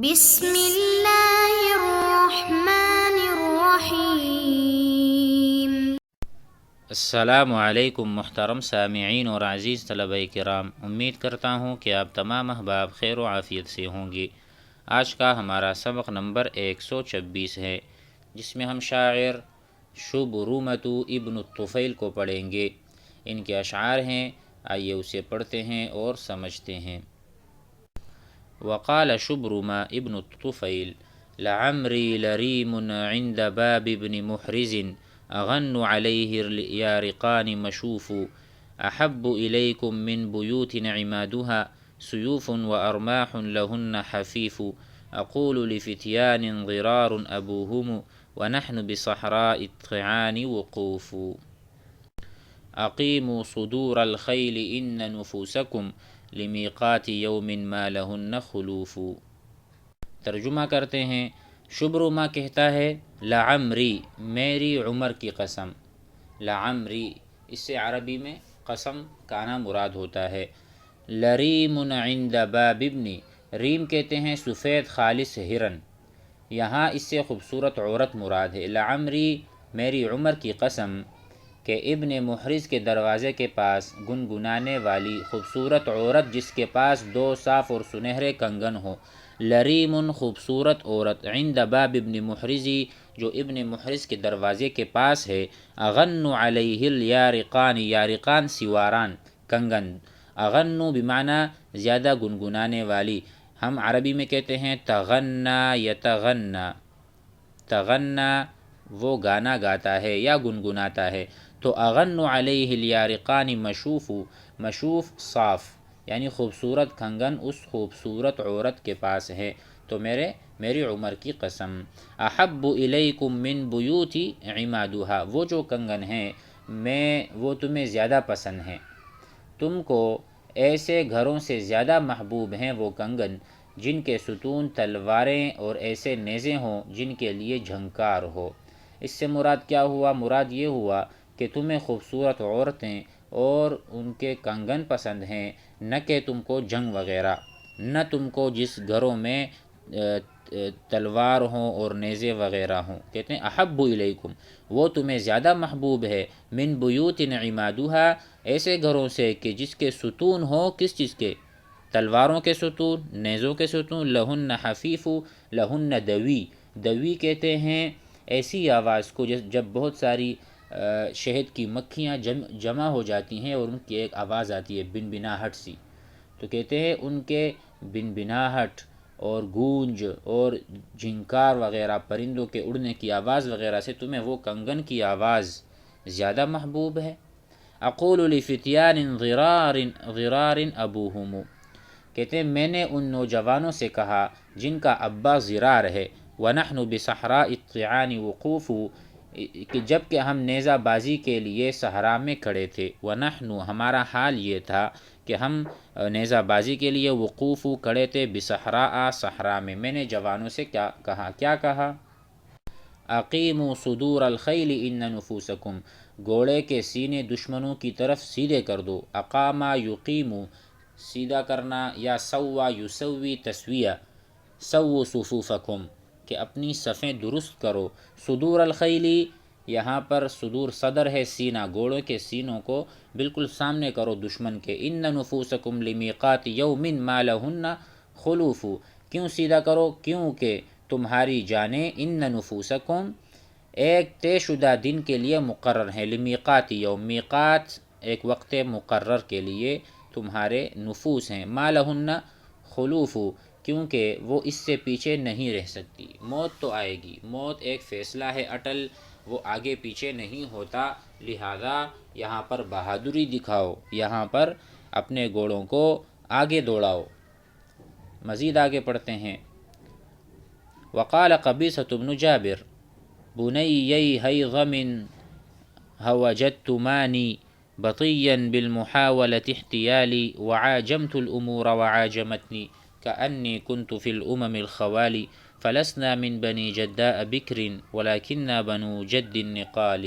بسم اللہ الرحمن الرحیم۔ السلام علیکم محترم سامعین اور عزیز طلبہ کرام، امید کرتا ہوں کہ آپ تمام احباب خیر و عافیت سے ہوں گے۔ آج کا ہمارا سبق نمبر 126 ہے، جس میں ہم شاعر شبرمۃ ابن الطفیل کو پڑھیں گے۔ ان کے اشعار ہیں، آئیے اسے پڑھتے ہیں اور سمجھتے ہیں۔ وقال شبرمہ ابن الطفیل لعمری لریم عند باب ابن محرز أغن عليه اليارقان مشوف أحب إليكم من بيوت عمادها سيوف وأرماح لهن حفيف أقول لفتيان ضرار أبوهم ونحن بصحراء الطعان وقوف أقيموا صدور الخيل إن نفوسكم لميقات يوم ما لهن خلوف۔ ترجمہ کرتے ہیں، شبرمہ کہتا ہے، لعمری میری عمر کی قسم، لعمری اس سے عربی میں قسم کانا مراد ہوتا ہے۔ لریم عند باب ابن، ریم کہتے ہیں سفید خالص ہرن، یہاں اس سے خوبصورت عورت مراد ہے۔ لعمری میری عمر کی قسم کہ ابن محرز کے دروازے کے پاس گنگنانے والی خوبصورت عورت جس کے پاس 2 صاف اور سنہرے کنگن ہوں۔ لریم خوبصورت عورت، عند باب ابن محرزی جو ابن محرز کے دروازے کے پاس ہے۔ اغن علیہ الیارقان، یارقان سواران کنگن، اغن بمعنی زیادہ گنگنانے والی، ہم عربی میں کہتے ہیں تغنا یتغنا، تغنا وہ گانا گاتا ہے یا گنگناتا ہے، تو اغن علیہ الیارقان مشوف، مشوف صاف یعنی خوبصورت کنگن اس خوبصورت عورت کے پاس ہے، تو میری عمر کی قسم۔ احب الیکم من بیوت عمادها، وہ جو کنگن ہیں وہ تمہیں زیادہ پسند ہیں، تم کو ایسے گھروں سے زیادہ محبوب ہیں وہ کنگن جن کے ستون تلواریں اور ایسے نیزے ہوں جن کے لیے جھنکار ہو۔ اس سے مراد کیا ہوا؟ مراد یہ ہوا کہ تمہیں خوبصورت عورتیں اور ان کے کنگن پسند ہیں، نہ کہ تم کو جنگ وغیرہ، نہ تم کو جس گھروں میں تلوار ہوں اور نیزے وغیرہ ہوں۔ کہتے ہیں احب الیکم، وہ تمہیں زیادہ محبوب ہے، من بیوت عمادها، ایسے گھروں سے کہ جس کے ستون ہوں، کس چیز کے؟ تلواروں کے ستون، نیزوں کے ستون، لہن حفیف، لہن دوی، دوی کہتے ہیں ایسی آواز کو جب بہت ساری شہد کی مکھیاں جمع ہو جاتی ہیں اور ان کی ایک آواز آتی ہے بنبناہٹ سی، تو کہتے ہیں ان کے بنبناہٹ اور گونج اور جھنکار وغیرہ پرندوں کے اڑنے کی آواز وغیرہ سے تمہیں وہ کنگن کی آواز زیادہ محبوب ہے۔ اقول لفتیان ضرار ابوہم، کہتے ہیں میں نے ان نوجوانوں سے کہا جن کا ابا ضرار ہے، ونحن بصحراء الطعان وقوف، کہ جب کہ ہم نیزہ بازی کے لیے صحرا میں کھڑے تھے، ونحن ہمارا حال یہ تھا کہ ہم نیزہ بازی کے لیے وقوف کھڑے تھے، بصحراء صحرا میں۔ میں نے جوانوں سے کیا کہا؟ اقیموا صدور الخیل ان نفوسکم، گھوڑے کے سینے دشمنوں کی طرف سیدھے کر دو۔ اقاما یقیم، سیدھا کرنا، یا سوا یسوی تسویہ، سووا صفوفکم کہ اپنی صفیں درست کرو۔ صدور الخیلی، یہاں پر صدور صدر ہے سینہ، گھوڑوں کے سینوں کو بالکل سامنے کرو دشمن کے۔ ان نفوسکم لمیقات یوم ما لہن خلوف، کیوں سیدھا کرو؟ کیونکہ تمہاری جانیں ان نفوسکم ایک طے شدہ دن کے لیے مقرر ہیں، لمیقات یوم، میقات ایک وقت مقرر کے لیے تمہارے نفوس ہیں، ما لہن خلوف کیونکہ وہ اس سے پیچھے نہیں رہ سکتی، موت تو آئے گی، موت ایک فیصلہ ہے اٹل، وہ آگے پیچھے نہیں ہوتا، لہذا یہاں پر بہادری دکھاؤ، یہاں پر اپنے گھوڑوں کو آگے دوڑاؤ۔ مزید آگے پڑھتے ہیں، وقال قبیصۃ بن جابر بنیی ہیضم ہوجدتمانی بطیا بالمحاولة احتیالی وعاجمت الامور وعاجمتنی كأني كنت في الأمم الخوالي فلسنا من بني جداء بكر ولكننا بنو جد النقال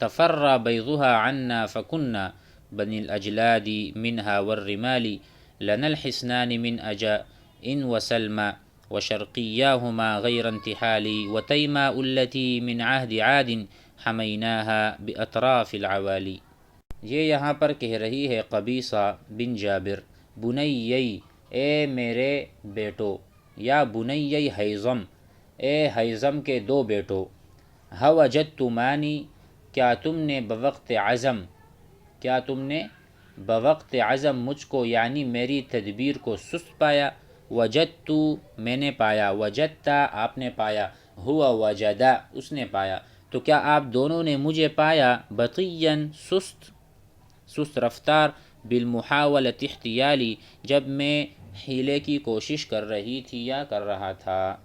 تفرى بيضها عنا فكنا بني الأجلاد منها والرمال لنا الحسنان من إن وسلمى وشرقياهما غير انتحال وتيماء التي من عهد عاد حميناها بأطراف العوالي۔ یہ یہاں پر کہہ رہی ہے قبیصہ بن جابر، بنیی اے میرے بیٹو، یا بنیی حیزم اے حیزم کے دو بیٹو، ہوجدتمانی کیا تم نے بوقت عزم مجھ کو یعنی میری تدبیر کو سست پایا، وجدت میں نے پایا، وجدتا آپ نے پایا، ہوا وجدا اس نے پایا، تو کیا آپ دونوں نے مجھے پایا بطیًا سست رفتار، بالمحاولۃ احتیالی جب میں حیلے کی کوشش کر رہی تھی یا کر رہا تھا۔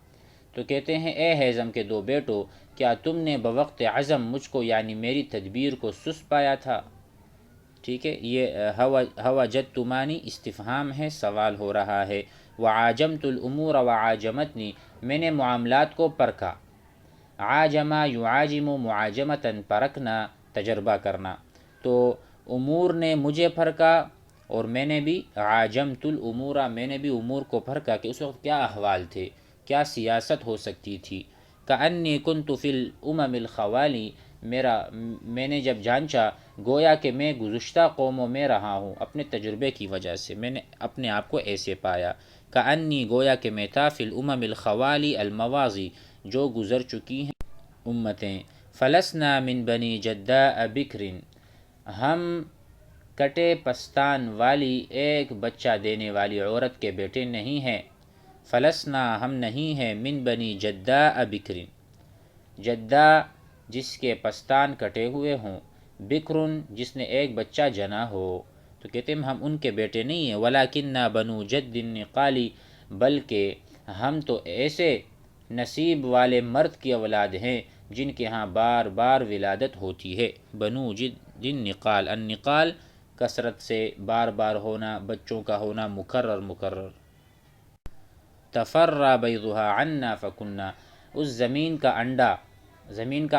تو کہتے ہیں اے حیزم کے دو بیٹو، کیا تم نے بوقت عزم مجھ کو یعنی میری تدبیر کو سست پایا تھا؟ ٹھیک ہے، یہ ہوجدتمانی استفہام ہے، سوال ہو رہا ہے۔ وعاجمت الامور وعاجمتنی میں نے معاملات کو پرکھا، عاجمہ یعاجم معاجمتاً پرکھنا تجربہ کرنا، تو امور نے مجھے پرکھا اور میں نے بھی عاجمت الامور میں نے بھی امور کو پرکھا کہ اس وقت کیا احوال تھے، کیا سیاست ہو سکتی تھی۔ کأنی کنت فی الامم الخوالی میں نے جب جانچا گویا کہ میں گزشتہ قوموں میں رہا ہوں، اپنے تجربے کی وجہ سے میں نے اپنے آپ کو ایسے پایا۔ کأنی گویا کہ میں تھا فی الامم الخوالی المواضی جو گزر چکی ہیں امتیں، فلسنا من بنی جداء بکر ہم کٹے پستان والی ایک بچہ دینے والی عورت کے بیٹے نہیں ہیں، فلسنا ہم نہیں ہیں من بنی جداء بکر جدہ جس کے پستان کٹے ہوئے ہوں، بکرن جس نے ایک بچہ جنا ہو، تو کہتے ہیں ہم ان کے بیٹے نہیں ہیں، ولیکننا بنو جد نقالی بلکہ ہم تو ایسے نصیب والے مرد کی اولاد ہیں جن کے ہاں بار بار ولادت ہوتی ہے۔ بنو جد نقال، النقال کثرت سے بار بار ہونا، بچوں کا ہونا، مکرر۔ تفرّا بیضھا عنا فکنا اس زمین کا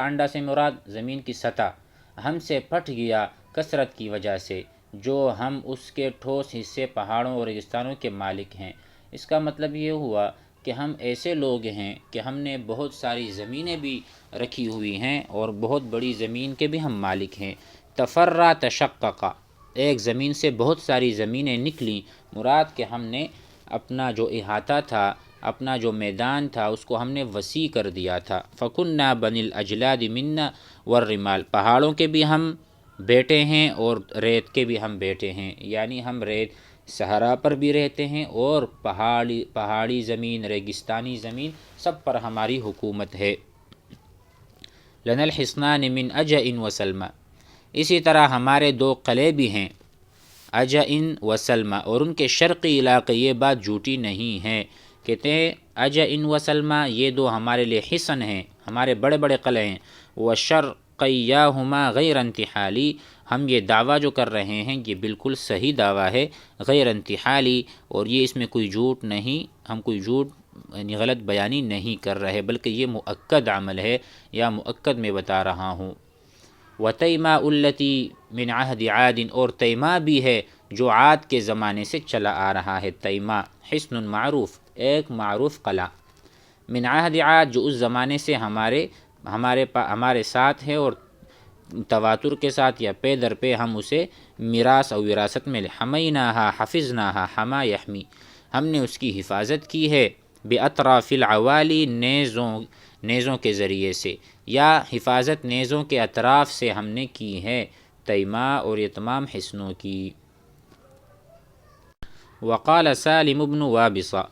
انڈا سے مراد زمین کی سطح ہم سے پھٹ گیا کثرت کی وجہ سے، جو ہم اس کے ٹھوس حصے پہاڑوں اور ریگستانوں کے مالک ہیں۔ اس کا مطلب یہ ہوا کہ ہم ایسے لوگ ہیں کہ ہم نے بہت ساری زمینیں بھی رکھی ہوئی ہیں اور بہت بڑی زمین کے بھی ہم مالک ہیں۔ تفرّا تشققا ایک زمین سے بہت ساری زمینیں نکلیں، مراد کہ ہم نے اپنا جو احاطہ تھا، اپنا جو میدان تھا اس کو ہم نے وسیع کر دیا تھا۔ فَكُنَّا بَنِي الْأَجْلَادِ مِنَّا وَالرِّمَالِ پہاڑوں کے بھی ہم بیٹے ہیں اور ریت کے بھی ہم بیٹے ہیں، یعنی ہم ریت صحرا پر بھی رہتے ہیں اور پہاڑی زمین، ریگستانی زمین سب پر ہماری حکومت ہے۔ لَنَا الْحِصْنَانِ مِنْ أَجَئٍ وَسَلْمَى اسی طرح ہمارے دو قلعے بھی ہیں، اجئن و سلمہ، اور ان کے شرقی علاقے، یہ بات جھوٹی نہیں ہے۔ کہتے ہیں اجئن و سلمہ یہ دو ہمارے لیے حصن ہیں، ہمارے بڑے بڑے قلعے ہیں، وشرقیاہما غیر انتحالی ہم یہ دعویٰ جو کر رہے ہیں یہ بالکل صحیح دعویٰ ہے، غیر انتحالی، اور یہ اس میں کوئی جھوٹ نہیں، ہم کوئی جھوٹ یعنی غلط بیانی نہیں کر رہے، بلکہ یہ مؤکد عمل ہے یا مؤکد میں بتا رہا ہوں۔ وَتَيْمَاءُ الَّتِي مِنْ عَهْدِ عَادٍ اور تیماء بھی ہے جو عاد کے زمانے سے چلا آ رہا ہے۔ تیماء حصن معروف، ایک معروف قلعہ، من عہد عاد جو اس زمانے سے ہمارے ساتھ ہے اور تواتر کے ساتھ یا پے در پہ ہم اسے میراث اور وراثت میں حمیناہا حفظناہا حما یحمی ہم نے اس کی حفاظت کی ہے، باطراف العوالی نیزوں کے ذریعے سے، یا حفاظت نیزوں کے اطراف سے ہم نے کی ہے، تیماء اور یہ تمام حصنوں کی۔ وقال سالم بن وابصة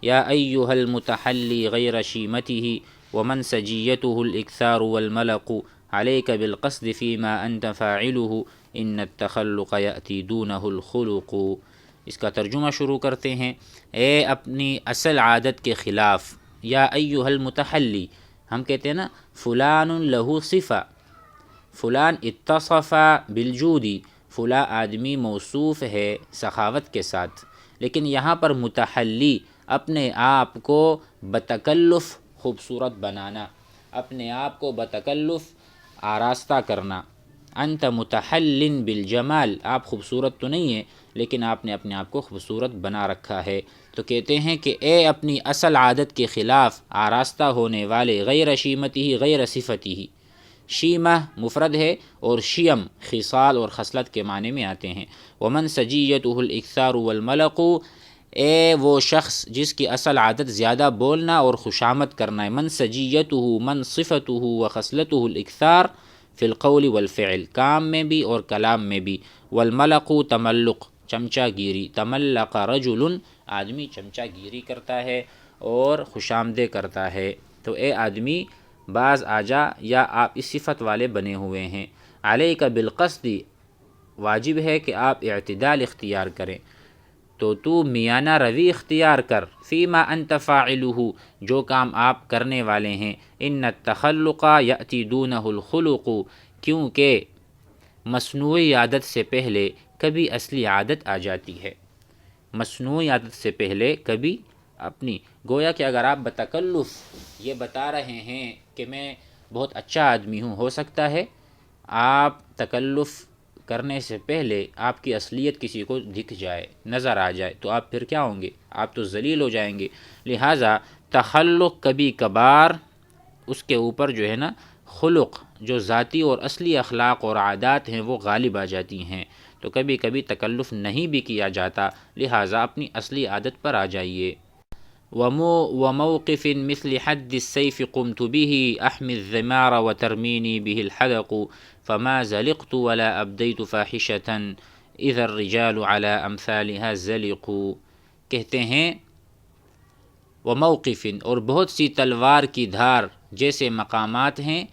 یا ایہا المتحلی غیر شیمته ومن سجیته الاکثار والملق علیک بالقصد فیما انت فاعله ان التخلق یأتی دونہ الخلق۔ اس کا ترجمہ شروع کرتے ہیں، اے اپنی اصل عادت کے خلاف، یا ایہا المتحلی، ہم کہتے ہیں نا فلان لہو صفہ، فلان اتصف بالجودی، فلاں آدمی موصوف ہے سخاوت کے ساتھ، لیکن یہاں پر متحلی اپنے آپ کو بتکلف خوبصورت بنانا، اپنے آپ کو بتکلف آراستہ کرنا۔ انت متحل بالجمال، آپ خوبصورت تو نہیں ہیں لیکن آپ نے اپنے آپ کو خوبصورت بنا رکھا ہے۔ تو کہتے ہیں کہ اے اپنی اصل عادت کے خلاف آراستہ ہونے والے، غیر شیمتی غیر صفتی، شیمہ مفرد ہے اور شیم خصال اور خصلت کے معنی میں آتے ہیں۔ ومن سجیتہ الاکثار والملق، اے وہ شخص جس کی اصل عادت زیادہ بولنا اور خوشامد کرنا ہے۔ من سجیتہ، من صفتہ و خصلتہ الاکثار فی القول والفعل، کام میں بھی اور کلام میں بھی۔ والملق تملق، چمچہ گیری، تملق رجل، آدمی چمچہ گیری کرتا ہے اور خوشامدے کرتا ہے۔ تو اے آدمی بعض آ جا، یا آپ اس صفت والے بنے ہوئے ہیں۔ علیک بالقصد، واجب ہے کہ آپ اعتدال اختیار کریں، تو میانہ روی اختیار کر، فیما انت فاعلہ، جو کام آپ کرنے والے ہیں۔ ان التخلق یأتی دونہ الخلق، کیونکہ مصنوعی عادت سے پہلے کبھی اصلی عادت آ جاتی ہے۔ مصنوعی عادت سے پہلے کبھی اپنی، گویا کہ اگر آپ بتکلف یہ بتا رہے ہیں کہ میں بہت اچھا آدمی ہوں، ہو سکتا ہے آپ تکلف کرنے سے پہلے آپ کی اصلیت کسی کو دکھ جائے، نظر آ جائے، تو آپ پھر کیا ہوں گے؟ آپ تو ذلیل ہو جائیں گے۔ لہٰذا تخلق کبھی کبھار اس کے اوپر جو ہے نا خلق، جو ذاتی اور اصلی اخلاق اور عادات ہیں وہ غالب آ جاتی ہیں، تو کبھی کبھی تکلف نہیں بھی کیا جاتا، لہٰذا اپنی اصلی عادت پر آ جائیے۔ وموقف مثل حد السيف قمت به أحمي الذمار وترميني به الحدق فما زلقت ولا أبديت فاحشة إذا الرجال على أمثالها زلقوا، کہتے ہیں وموقف، اور بہت سی تلوار کی دھار جیسے مقامات ہیں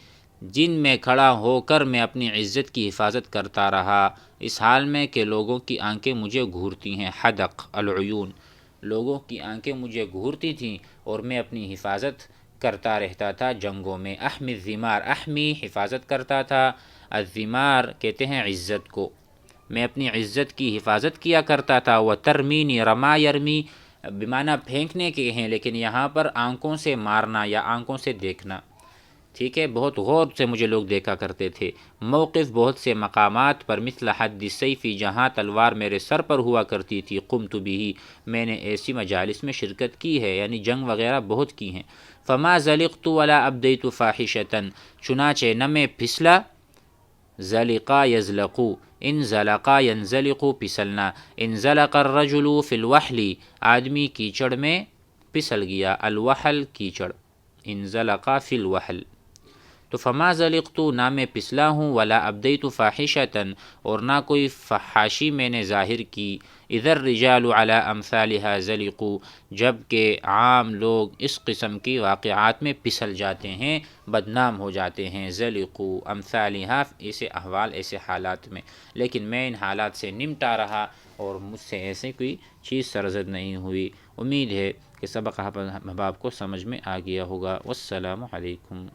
جن میں کھڑا ہو کر میں اپنی عزت کی حفاظت کرتا رہا، اس حال میں کہ لوگوں کی آنکھیں مجھے گھورتی ہیں۔ حدق العیون، لوگوں کی آنکھیں مجھے گھورتی تھیں اور میں اپنی حفاظت کرتا رہتا تھا جنگوں میں۔ احمی الذمار، احمی حفاظت کرتا تھا، الذمار کہتے ہیں عزت کو، میں اپنی عزت کی حفاظت کیا کرتا تھا۔ وترمینی، رما یرمی بمعنی پھینکنے کے ہیں، لیکن یہاں پر آنکھوں سے مارنا یا آنکھوں سے دیکھنا، ٹھیک ہے، بہت غور سے مجھے لوگ دیکھا کرتے تھے۔ موقف بہت سے مقامات پر، مثل حد السیف، جہاں تلوار میرے سر پر ہوا کرتی تھی، قمت به، میں نے ایسی مجالس میں شرکت کی ہے، یعنی جنگ وغیرہ بہت کی ہیں۔ فما زلقت ولا ابدیت فاحشة، چنانچہ نہ میں پھسلا، زلقا یزلقو، ان زلقا ینزلقو، پھسلنا، ان زلق الرجل فی الوحل، آدمی کیچڑ میں پھسل گیا، الوحل کیچڑ، ان زلقا فی الوحل، تو فما زلقت، نہ میں پھسلا ہوں، ولا ابدیت فاحشة، اور نہ کوئی فحاشی میں نے ظاہر کی۔ اذا الرجال علی امثالها زلقوا، جب کہ عام لوگ اس قسم کی واقعات میں پھسل جاتے ہیں، بدنام ہو جاتے ہیں۔ زلقوا امثالها، ایسے احوال، ایسے حالات میں، لیکن میں ان حالات سے نمٹا رہا اور مجھ سے ایسے کوئی چیز سرزد نہیں ہوئی۔ امید ہے کہ سبق احباب کو سمجھ میں آ گیا ہوگا۔ والسلام علیکم۔